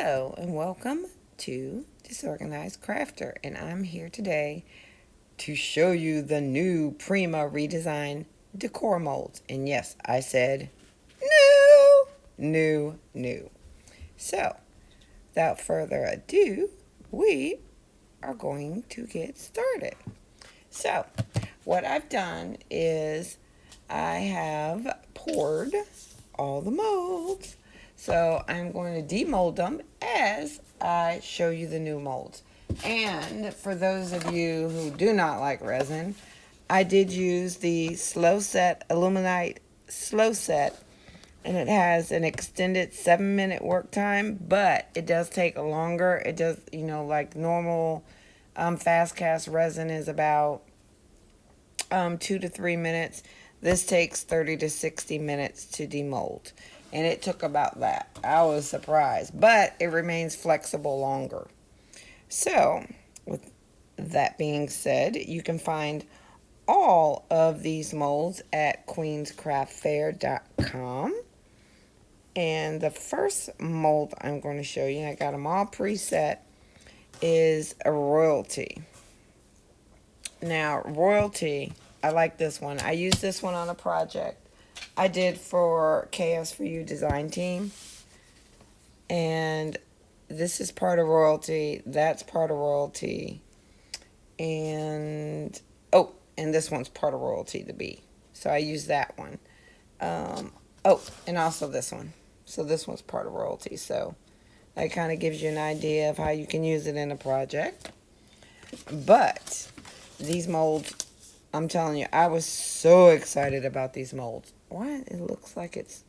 Hello and welcome to Disorganized Crafter, and I'm here today to show you the new Prima Re-Design Decor Molds. And yes, I said new. So, without further ado, we are going to get started. So, what I've done is I have poured all the molds. So I'm going to demold them as I show you the new molds. And for those of you who do not like resin, I did use the Slow Set Illuminite Slow Set, and it has an extended 7-minute work time, but it does take longer. It does, like normal fast cast resin is about 2 to 3 minutes. This takes 30 to 60 minutes to demold. And it took about that. I was surprised. But it remains flexible longer. So, with that being said, you can find all of these molds at queenscraftfair.com. And the first mold I'm going to show you, and I got them all preset, is a Royalty. Now, Royalty, I like this one. I used this one on a project I did for Chaos for You design team. And this is part of Royalty. That's part of Royalty. And, and this one's part of Royalty, the B. So I used that one. And also this one. So this one's part of Royalty. So that kind of gives you an idea of how you can use it in a project. But these molds, I'm telling you, I was so excited about these molds. Why? It looks like it's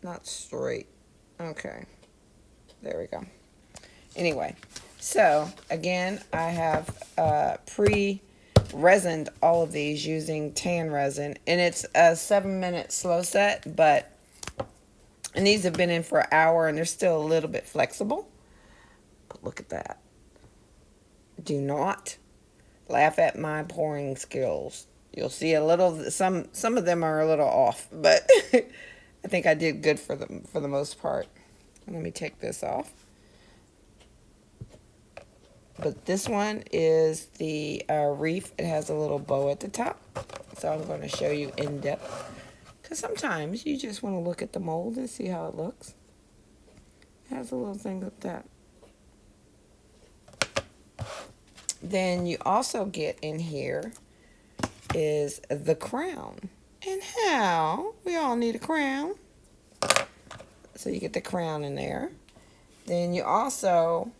not straight. Okay. There we go. Anyway, so again, I have pre-resined all of these using tan resin. And it's a 7-minute slow set, and these have been in for an hour and they're still a little bit flexible. But look at that. Do not laugh at my pouring skills. You'll see a little, some of them are a little off, but I think I did good for the most part. Let me take this off. But this one is the reef. It has a little bow at the top. So I'm going to show you in depth. Because sometimes you just want to look at the mold and see how it looks. It has a little thing like that. Then you also get in here is the crown. And how? We all need a crown. So you get the crown in there. Then you also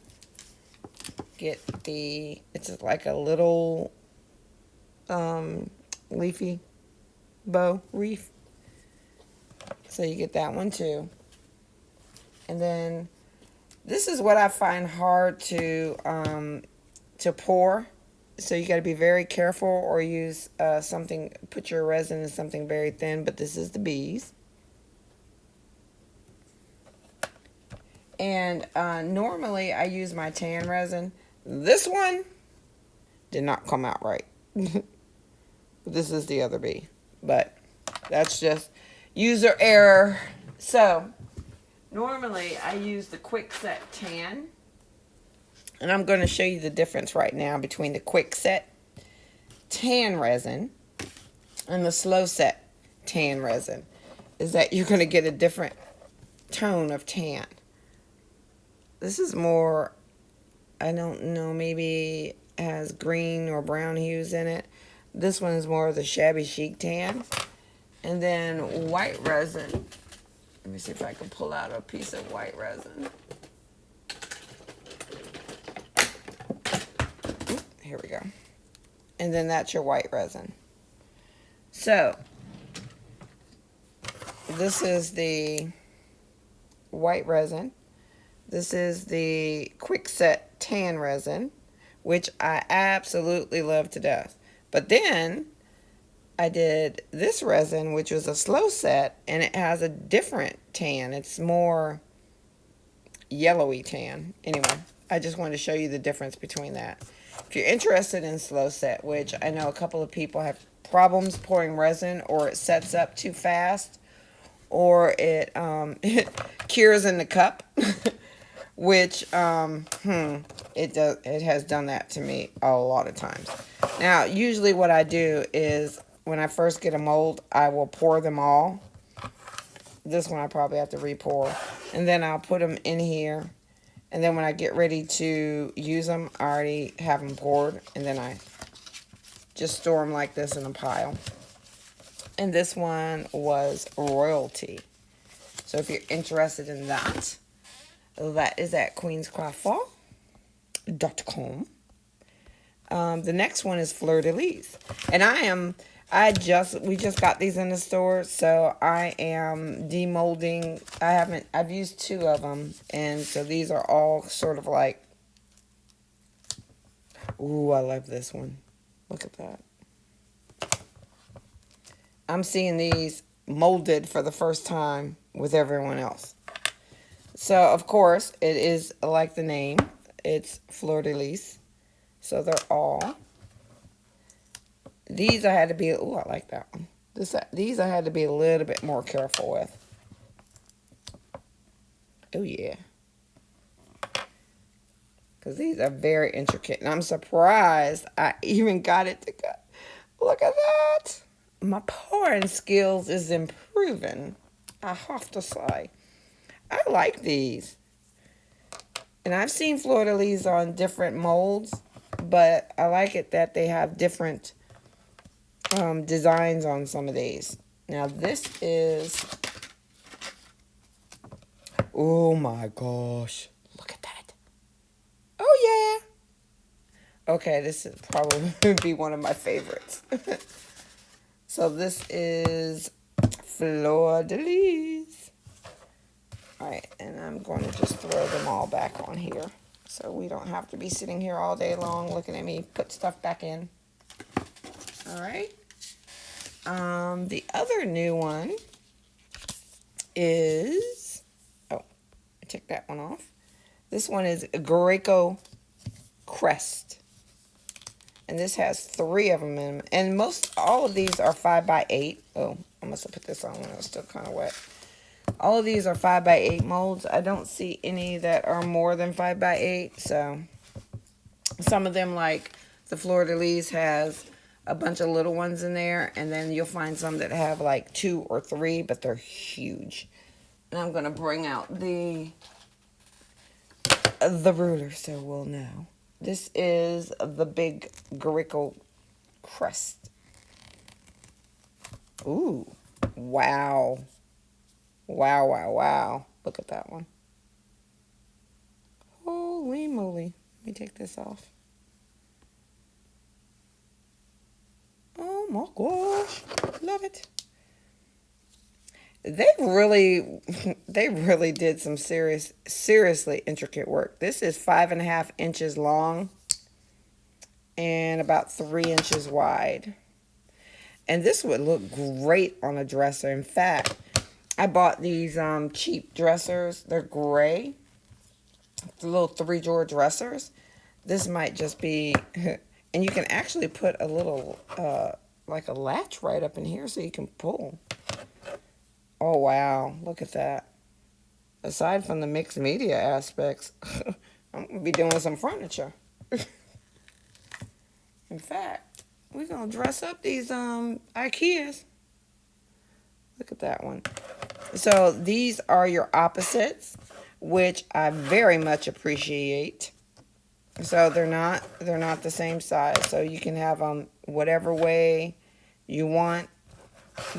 get it's like a little leafy bow wreath. So you get that one too. And then this is what I find hard to pour. So you got to be very careful or use put your resin in something very thin, but this is the bees. And normally I use my tan resin. This one did not come out right. This is the other bee, but that's just user error. So normally I use the Quick Set Tan. And I'm going to show you the difference right now between the Quick Set tan resin and the Slow Set tan resin. Is that you're going to get a different tone of tan. This is more, I don't know, maybe has green or brown hues in it. This one is more of the shabby chic tan. And then white resin. Let me see if I can pull out a piece of white resin. Here we go. And then that's your white resin. So, this is the white resin. This is the Quick Set tan resin, which I absolutely love to death. But then I did this resin, which was a slow set, and it has a different tan. It's more yellowy tan. Anyway, I just wanted to show you the difference between that. If you're interested in slow set, which I know a couple of people have problems pouring resin, or it sets up too fast, or it cures in the cup. which it has done that to me a lot of times. Now, usually what I do is when I first get a mold, I will pour them all. This one I probably have to re-pour, and then I'll put them in here, and then when I get ready to use them, I already have them poured, and then I just store them like this in a pile. And this one was royalty. So if you're interested in that, that is at queenscraftfall.com. The next one is Fleur De Lis. And we just got these in the store, so I am demolding. I've used 2 of them, and so these are all sort of like, ooh, I love this one. Look at that. I'm seeing these molded for the first time with everyone else. So, of course, it is like the name. It's Fleur De Lis. So, they're all. These I had to be, ooh, I like that one. These I had to be a little bit more careful with. Oh, yeah. Because these are very intricate. And I'm surprised I even got it to cut. Look at that. My pouring skills is improving, I have to say. I like these. And I've seen Fleur De Lis on different molds, but I like it that they have different designs on some of these. Now this is, oh my gosh, look at that. Oh yeah. Okay, this is probably be one of my favorites. So this is Fleur De Lis. Alright, and I'm going to just throw them all back on here. So we don't have to be sitting here all day long looking at me put stuff back in. Alright. The other new one is, oh, I took that one off. This one is Greco Crest. And this has 3 of them in them. And all of these are 5x8. Oh, I must have put this on when it was still kind of wet. All of these are 5x8 molds. I don't see any that are more than 5x8. So, some of them, like the Fleur De Lis, has a bunch of little ones in there. And then you'll find some that have like 2 or 3, but they're huge. And I'm going to bring out the ruler so we'll know. This is the big Greco Crest. Ooh, wow. Wow, wow, wow. Look at that one. Holy moly. Let me take this off. Oh my gosh. Love it. They really did some seriously intricate work. This is 5.5 inches long and about 3 inches wide. And this would look great on a dresser. In fact, I bought these cheap dressers. They're gray. The little 3-drawer dressers. This might just be, and you can actually put a little, like a latch right up in here so you can pull. Oh, wow. Look at that. Aside from the mixed media aspects, I'm going to be doing some furniture. In fact, we're going to dress up these Ikeas. Look at that one. So these are your opposites, which I very much appreciate. So they're not the same size. So you can have them whatever way you want.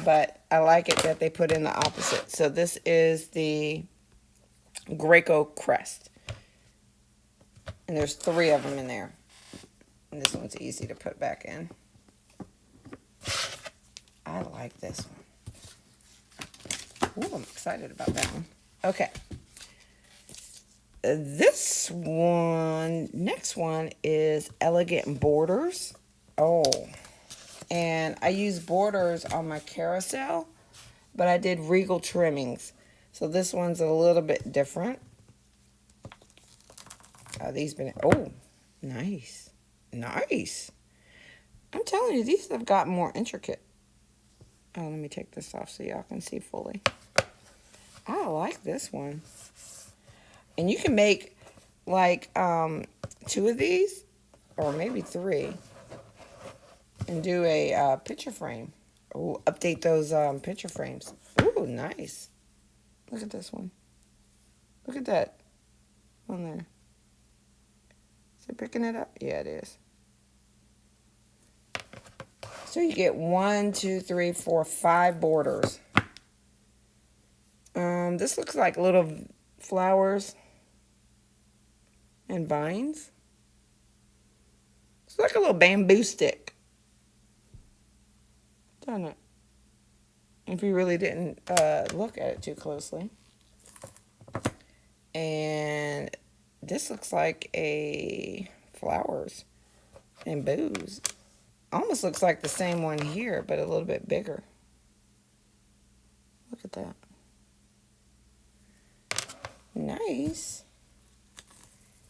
But I like it that they put in the opposite. So this is the Greco Crest. And there's 3 of them in there. And this one's easy to put back in. I like this one. Ooh, I'm excited about that one. Okay. This one, next one is Elegant Borders. Oh. And I use borders on my carousel, but I did Regal trimmings. So this one's a little bit different. Oh, nice. Nice. I'm telling you, these have gotten more intricate. Oh, let me take this off so y'all can see fully. I like this one. And you can make like 2 of these, or maybe 3, and do a picture frame. Oh, update those picture frames. Ooh, nice. Look at this one. Look at that on there. Is it picking it up? Yeah, it is. So you get 1, 2, 3, 4, 5 borders. This looks like little flowers and vines. It's like a little bamboo stick, doesn't it? If you really didn't look at it too closely. And this looks like a flowers and booze. Almost looks like the same one here, but a little bit bigger. Look at that. Nice.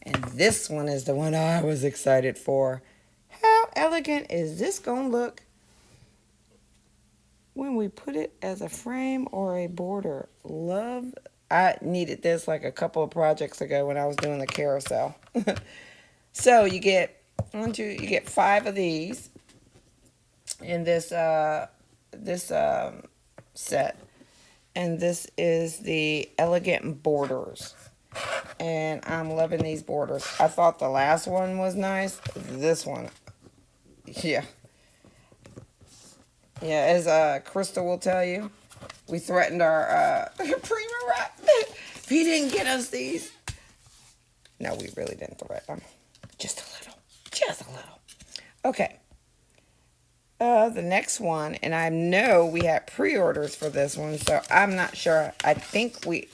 And this one is the one I was excited for. How elegant is this gonna look when we put it as a frame or a border? Love. I needed this like a couple of projects ago when I was doing the carousel. So you get 5 of these in this set, and this is the elegant borders, and I'm loving these borders. I thought the last one was nice. This one, yeah, as Crystal will tell you, we threatened our Prima Re. If he didn't get us these, no, we really didn't threaten them. Just a little. Okay. The next one, and I know we had pre-orders for this one, so I'm not sure. I think we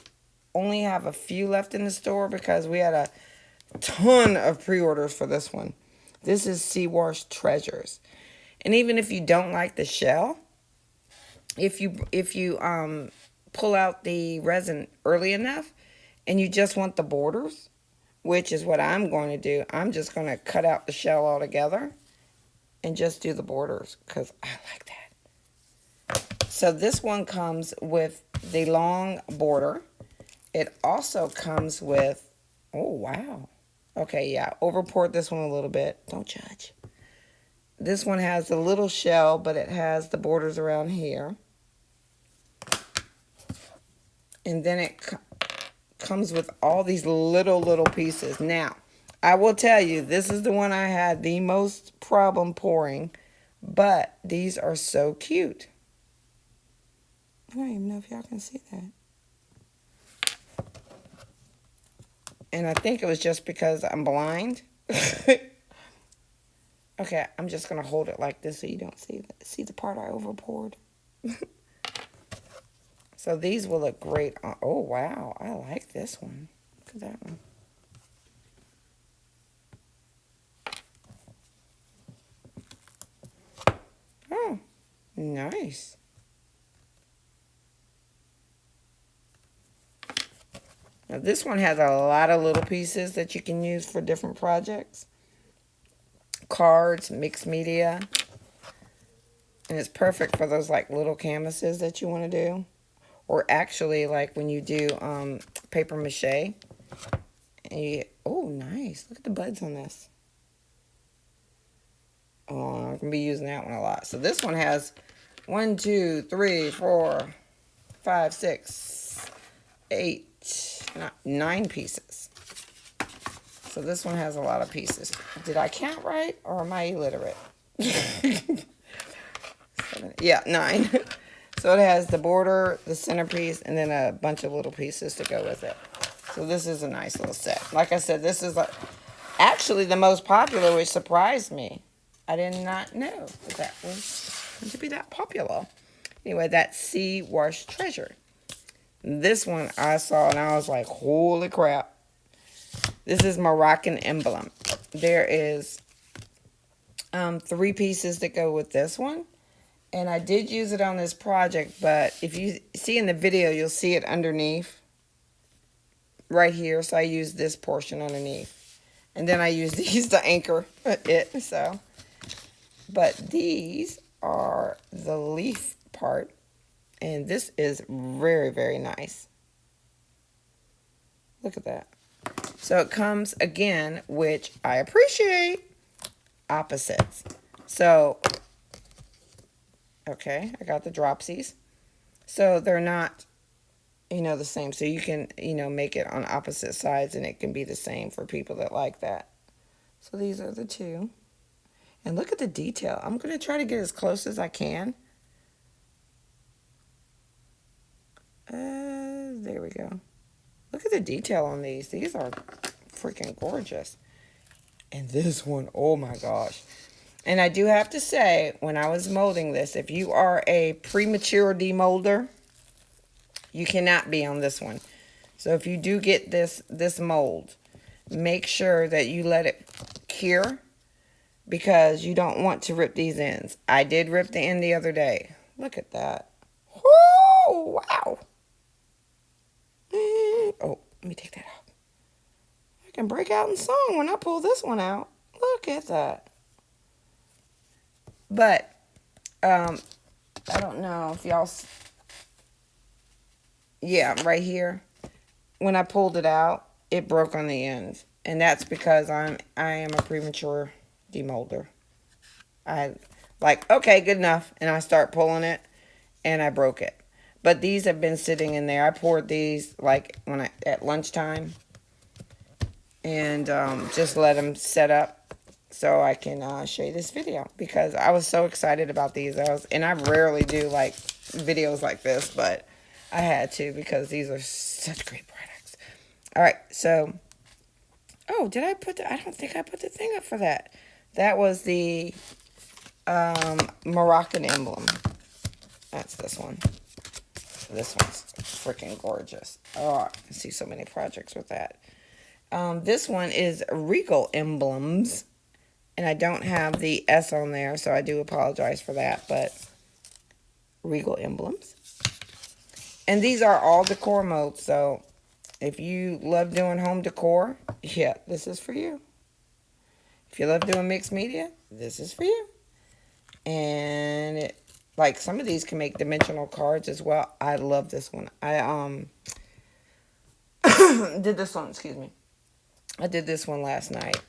only have a few left in the store because we had a ton of pre-orders for this one. This is Seawashed Treasures. And even if you don't like the shell, if you pull out the resin early enough and you just want the borders, which is what I'm going to do, I'm just going to cut out the shell altogether and just do the borders because I like that. So this one comes with the long border. It also comes with, oh wow. Okay, yeah, over poured this one a little bit. Don't judge. This one has a little shell, but it has the borders around here. And then it comes with all these little pieces. Now, I will tell you, this is the one I had the most problem pouring, but these are so cute. I don't even know if y'all can see that. And I think it was just because I'm blind. Okay, I'm just going to hold it like this so you don't see the part I over poured. So these will look great. Oh, wow. I like this one. Look at that one. Oh, nice. Now this one has a lot of little pieces that you can use for different projects. Cards, mixed media. And it's perfect for those like little canvases that you want to do. Or actually like when you do paper mache. And you, oh, nice. Look at the buds on this. Oh, I'm going to be using that one a lot. So this one has 1, 2, 3, 4, 5, 6, 8, 9 pieces. So this one has a lot of pieces. Did I count right or am I illiterate? 7, yeah, 9. So it has the border, the centerpiece, and then a bunch of little pieces to go with it. So this is a nice little set. Like I said, this is actually the most popular, which surprised me. I did not know that was going to be that popular. Anyway, that's Seawashed Treasure. This one I saw and I was like, holy crap. This is Morocco Emblem. There is 3 pieces that go with this one. And I did use it on this project, but if you see in the video, you'll see it underneath. Right here. So I used this portion underneath. And then I used these to anchor it. So, but these are the leaf part. And this is very, very nice. Look at that. So it comes again, which I appreciate, opposites. So, okay, I got the dropsies. So they're not, the same. So you can, make it on opposite sides and it can be the same for people that like that. So these are the two. And look at the detail. I'm going to try to get as close as I can. There we go. Look at the detail on these. These are freaking gorgeous. And this one, oh my gosh. And I do have to say, when I was molding this, if you are a premature demolder, you cannot be on this one. So if you do get this mold, make sure that you let it cure, because you don't want to rip these ends. I did rip the end the other day. Look at that. Whoo, wow. Oh, let me take that out. I can break out in song when I pull this one out. Look at that. But, I don't know if y'all... Yeah, right here. When I pulled it out, it broke on the ends. And that's because I am a premature demolder. I like, okay, good enough. And I start pulling it, and I broke it. But these have been sitting in there. I poured these like at lunchtime, and just let them set up so I can show you this video, because I was so excited about these. And I rarely do like videos like this, but I had to because these are such great products. All right, so oh, did I put I don't think I put the thing up for that. That was the Morocco Emblem. That's this one. This one's freaking gorgeous. Oh, I can see so many projects with that. This one is Regal Emblems, and I don't have the S on there, so I do apologize for that, but Regal Emblems. And these are all decor molds, so if you love doing home decor, yeah, this is for you. If you love doing mixed media, this is for you. And like some of these can make dimensional cards as well. I love this one. I did this one, excuse me. I did this one last night.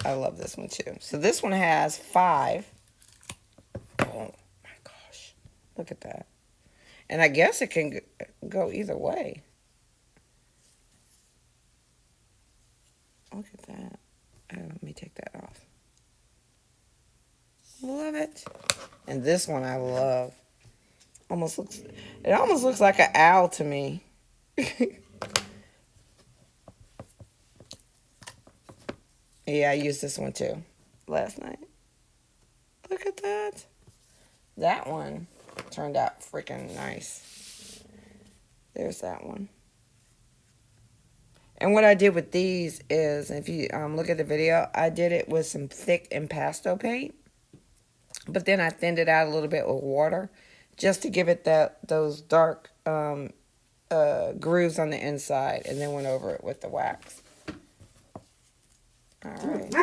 I love this one too. So this one has 5. Oh my gosh. Look at that. And I guess it can go either way. Look at that. Oh, let me take that off. Love it. And this one I love. It almost looks like an owl to me. Yeah, I used this one too last night. Look at that. That one turned out freaking nice. There's that one. And what I did with these is, if you look at the video, I did it with some thick impasto paint. But then I thinned it out a little bit with water, just to give it those dark grooves on the inside, and then went over it with the wax. All right.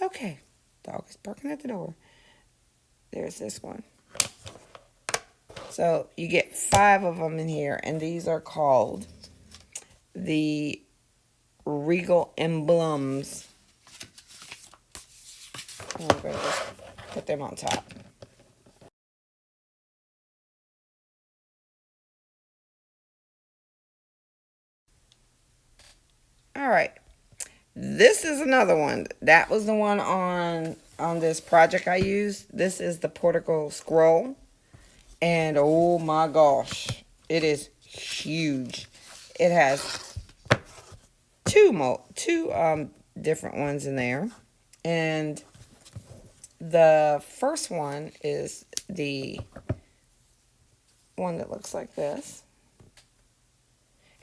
Okay. Dog is barking at the door. There's this one. So you get 5 of them in here, and these are called the Regal Emblems. I'm going to just put them on top. All right. This is another one. That was the one on this project I used. This is the Portico Scroll. And oh my gosh, it is huge. It has two different ones in there. And the first one is the one that looks like this.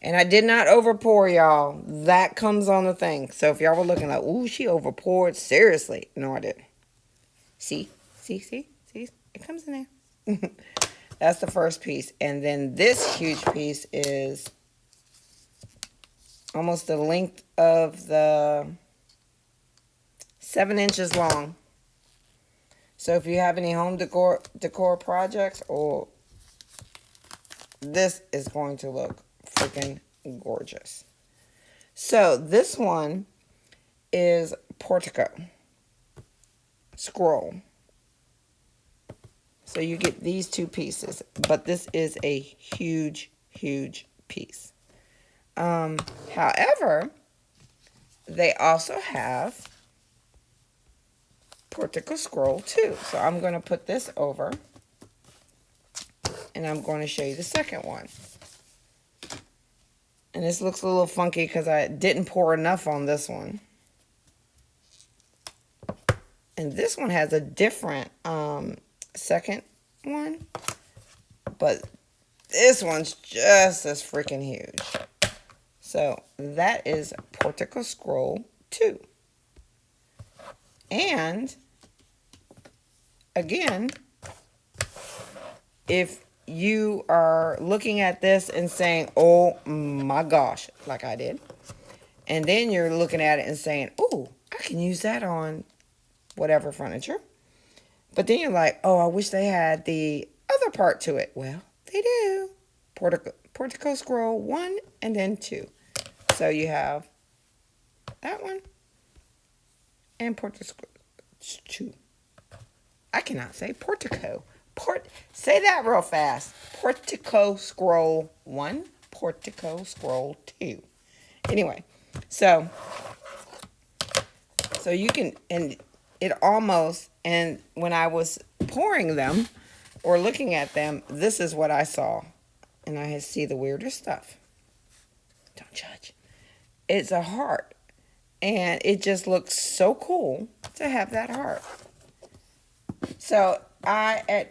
And I did not overpour, y'all. That comes on the thing. So if y'all were looking like, ooh, she overpoured. Seriously. No, I didn't. See? It comes in there. That's the first piece. And then this huge piece is almost the length of the 7 inches long. So if you have any home decor projects, oh, this is going to look freaking gorgeous. So this one is Portico Scroll. So you get these two pieces, but this is a huge, huge piece. However, they also have Portico Scroll too. So I'm going to put this over, and I'm going to show you the second one. And this looks a little funky because I didn't pour enough on this one. And this one has a different second one. But this one's just as freaking huge. So that is Portico Scroll 2. And again, if you are looking at this and saying, oh my gosh, like I did, and then you're looking at it and saying, oh, I can use that on whatever furniture. But then you're like, oh, I wish they had the other part to it. Well, they do. Portico Scroll 1 and then 2. So you have that one and Portico Scroll 2. I cannot say Portico. Say that real fast. Portico Scroll 1, Portico Scroll 2. Anyway, so you can, and it almost, and when I was pouring them or looking at them, this is what I saw. And I see the weirdest stuff. Don't judge. It's a heart. And it just looks so cool to have that heart. So my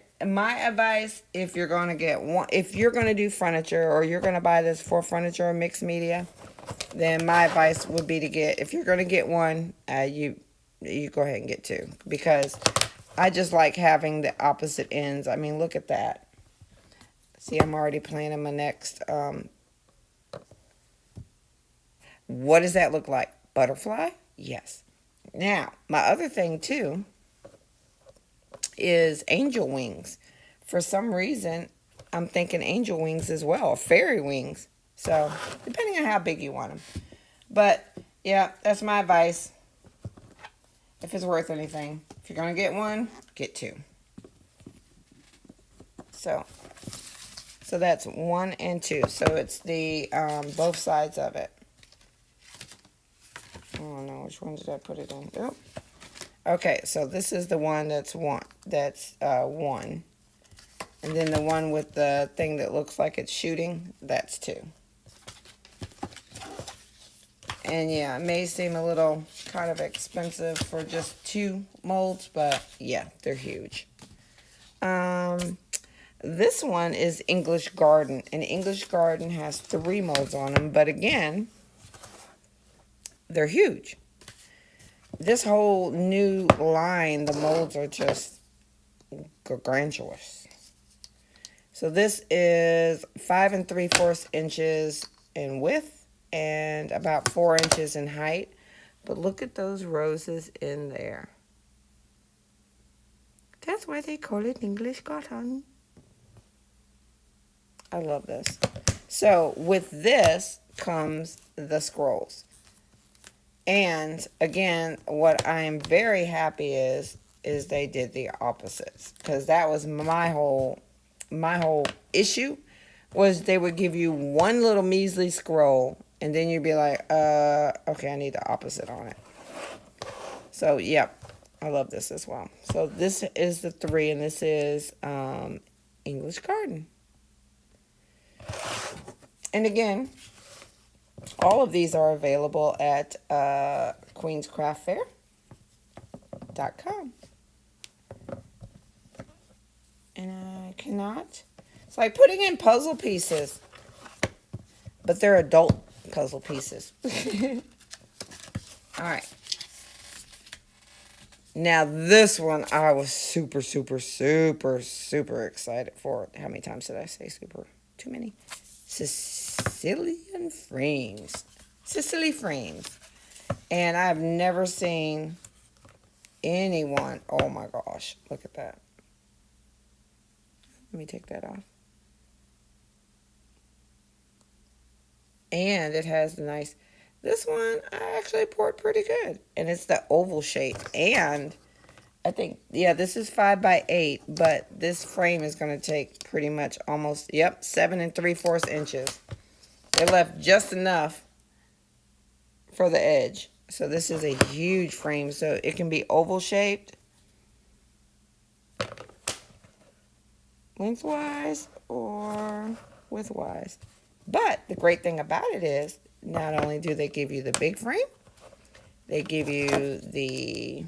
advice, if you're going to get one, if you're going to do furniture or you're going to buy this for furniture or mixed media, then my advice would be to get, if you're going to get one, you go ahead and get 2, because I just like having the opposite ends. I mean, look at that. See, I'm already planning my next, what does that look like? Butterfly? Yes. Now, my other thing too is angel wings. For some reason, I'm thinking angel wings as well, fairy wings. So, depending on how big you want them. But, yeah, that's my advice. If it's worth anything. If you're going to get one, get 2. So that's 1 and 2. So it's the both sides of it. I don't know which one did I put it in. Oh. Okay, so this is the one that's 1. That's 1. And then the one with the thing that looks like it's shooting, that's 2. And yeah, it may seem a little kind of expensive for just 2 molds, but yeah, they're huge. This one is English Garden, and English Garden has 3 molds on them, but again, they're huge. This whole new line, the molds are just gargantuous. So this is 5 3/4 inches in width and about 4 inches in height. But look at those roses in there. That's why they call it English Garden. I love this. So with this comes the scrolls. And again, what I am very happy is they did the opposites, because that was my whole issue, was they would give you one little measly scroll and then you'd be like, okay, I need the opposite on it. So yep, I love this as well. So this is the 3, and this is English Garden. And again, all of these are available at queenscraftfair.com. And I cannot. It's like putting in puzzle pieces. But they're adult puzzle pieces. Alright. Now this one I was super, super, super, super excited for. How many times did I say super? Too many. Sicily Frames. And I've never seen anyone. Oh my gosh, look at that. Let me take that off. And it has the nice, this one I actually poured pretty good. And it's the oval shape. And I think, yeah, this is 5 by 8, but this frame is going to take pretty much almost, yep, 7 3/4 inches. It left just enough for the edge. So this is a huge frame, so it can be oval shaped, lengthwise or widthwise. But the great thing about it is, not only do they give you the big frame, they give you the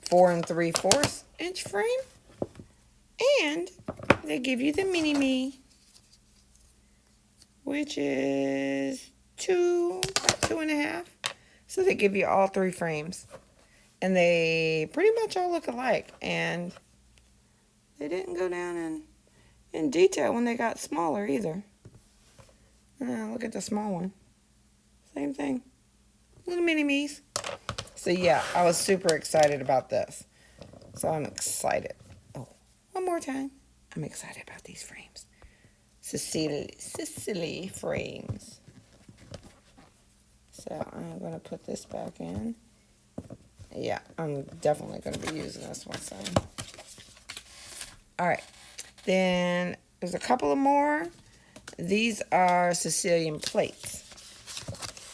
4 3/4 inch frame, and they give you the mini me, which is about 2.5. So they give you all 3 frames, and they pretty much all look alike, and they didn't go down in detail when they got smaller either. Look at the small one. Same thing. Little mini-me's. So yeah, I was super excited about this. So I'm excited. Oh, one more time. I'm excited about these frames. Sicily frames. So I'm going to put this back in. Yeah, I'm definitely going to be using this one some. Alright. Then there's a couple of more. These are Sicilian plates.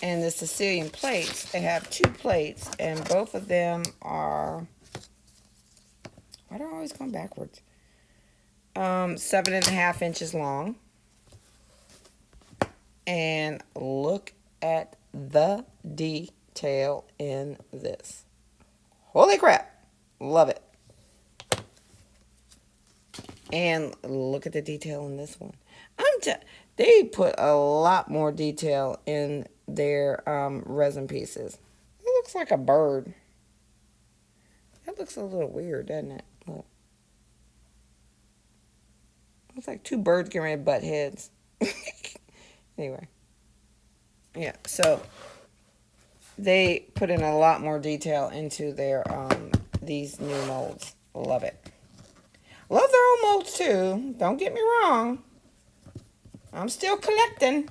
And the Sicilian plates, they have 2 plates, and both of them are, why do I always go backwards? 7.5 inches long. And look at the detail in this. Holy crap. Love it. And look at the detail in this one. They put a lot more detail in their resin pieces. It looks like a bird. That looks a little weird, doesn't it? Look. Looks like 2 birds getting ready to butt heads. Anyway. Yeah, so they put in a lot more detail into their these new molds. Love it. Love their old molds too. Don't get me wrong. I'm still collecting.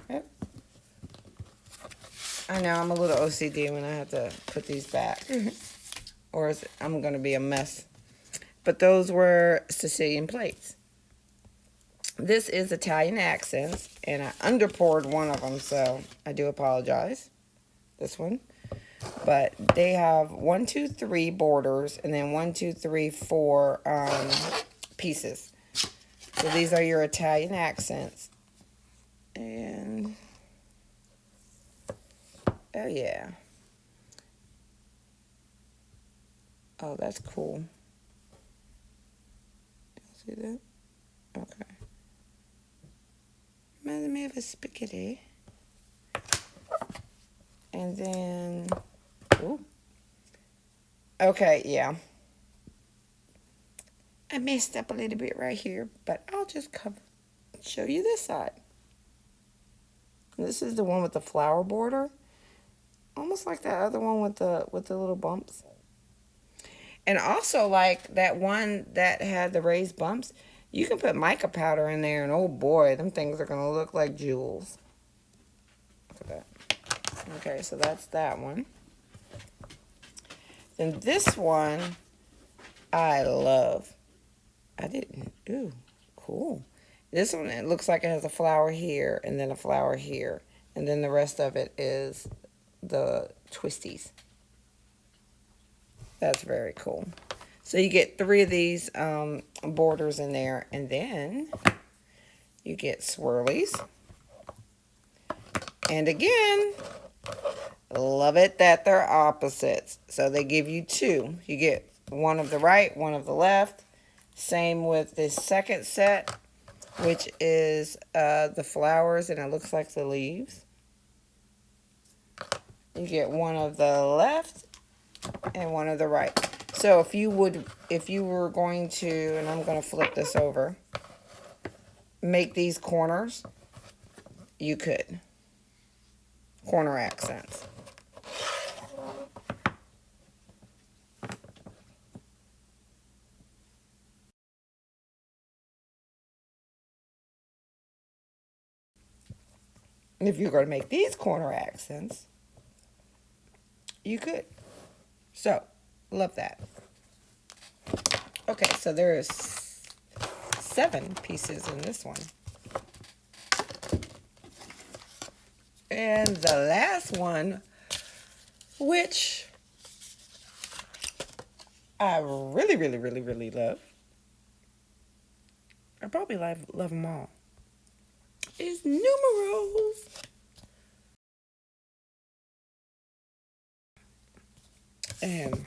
Yep. I know I'm a little OCD when I have to put these back. Or I'm going to be a mess. But those were Sicilian plates. This is Italian accents. And I underpoured one of them, so I do apologize. This one. But they have 1, 2, 3 borders. And then 1, 2, 3, 4 pieces. So these are your Italian accents. And, oh yeah. Oh, that's cool. See that? Okay. Reminds me of a spaghetti. And then, ooh. Okay, yeah. I messed up a little bit right here, but I'll just show you this side. This is the one with the flower border, almost like that other one with the little bumps. And also, like that one that had the raised bumps, you can put mica powder in there, and oh boy, them things are gonna look like jewels. Look at that. Okay, so that's that one. Then this one, I love. Ooh, cool. This one, it looks like it has a flower here and then a flower here. And then the rest of it is the twisties. That's very cool. So you get 3 of these borders in there. And then you get swirlies. And again, love it that they're opposites. So they give you 2. You get one of the right, one of the left. Same with this second set, which is the flowers, and it looks like the leaves. You get one of the left and one of the right. So if you were going to, and I'm going to flip this over, make these corners, you could. corner accents. And if you're going to make these corner accents, you could. So, love that. Okay, so there's 7 pieces in this one. And the last one, which I really, really, really, really love, I probably love them all, is Numerals. And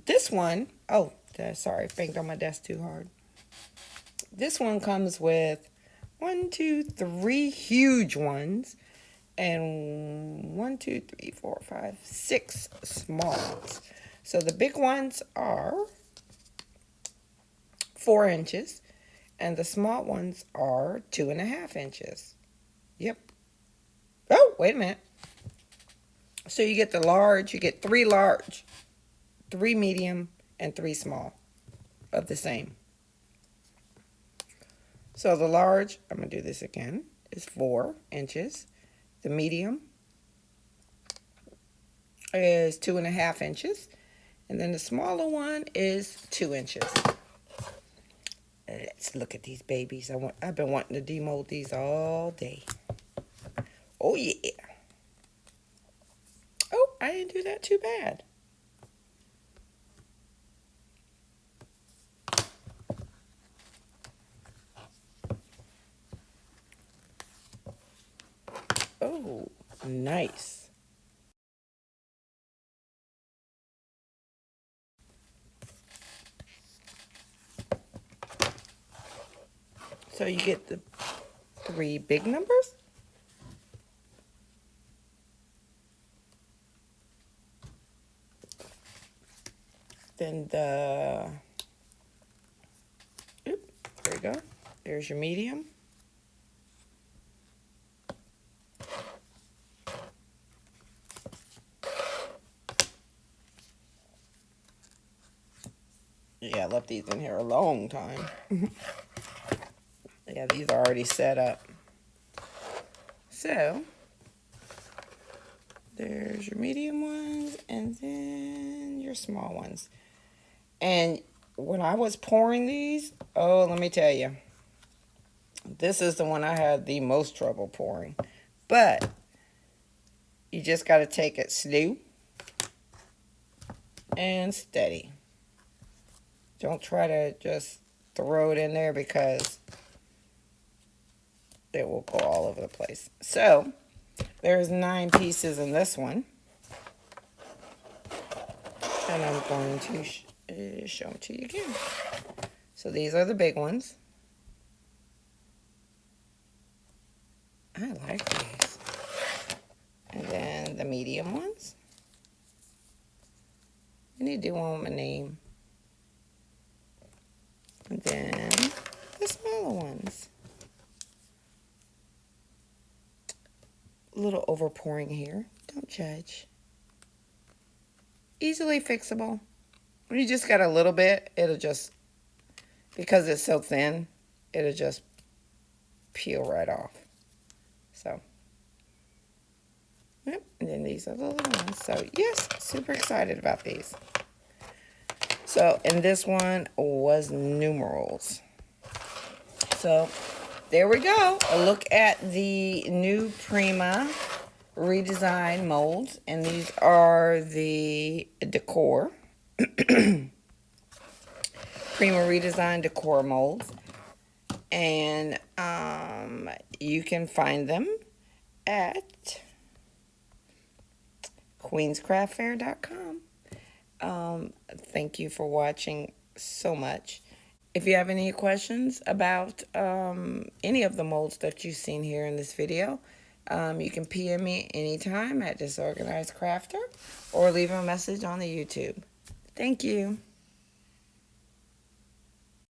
this one, oh, sorry, banged on my desk too hard. This one comes with 1, 2, 3 huge ones, and 1, 2, 3, 4, 5, 6 small ones. So the big ones are 4 inches, and the small ones are 2.5 inches. Yep. Oh, wait a minute. So you get the large, you get 3 large, 3 medium, and 3 small of the same. So the large, I'm going to do this again, is 4 inches. The medium is 2.5 inches. And then the smaller one is 2 inches. Let's look at these babies. I've been wanting to demold these all day. Oh, yeah. Oh, I didn't do that too bad. Oh, nice. So you get the 3 big numbers. Then there you go. There's your medium. Yeah, I left these in here a long time. Yeah, these are already set up. So, there's your medium ones and then your small ones. And when I was pouring these, oh, let me tell you, this is the one I had the most trouble pouring. But you just got to take it slow and steady. Don't try to just throw it in there because it will go all over the place. So, there's 9 pieces in this one. And I'm going to show them to you again. So these are the big ones. I like these. And then the medium ones. I need to do one with my name. And then the smaller ones. A little over pouring here. Don't judge. Easily fixable. When you just got a little bit, it'll just, because it's so thin, it'll just peel right off. So, yep. And then these are the little ones. So, yes, super excited about these. So, and this one was Numerals. So, there we go. A look at the new Prima Re-Design Moulds. And these are the Decor. Prima Re-Design Decor Moulds. And you can find them at queenscraftfair.com. Thank you for watching so much. If you have any questions about any of the molds that you've seen here in this video, you can PM me anytime at Disorganized Crafter or leave a message on the YouTube. Thank you.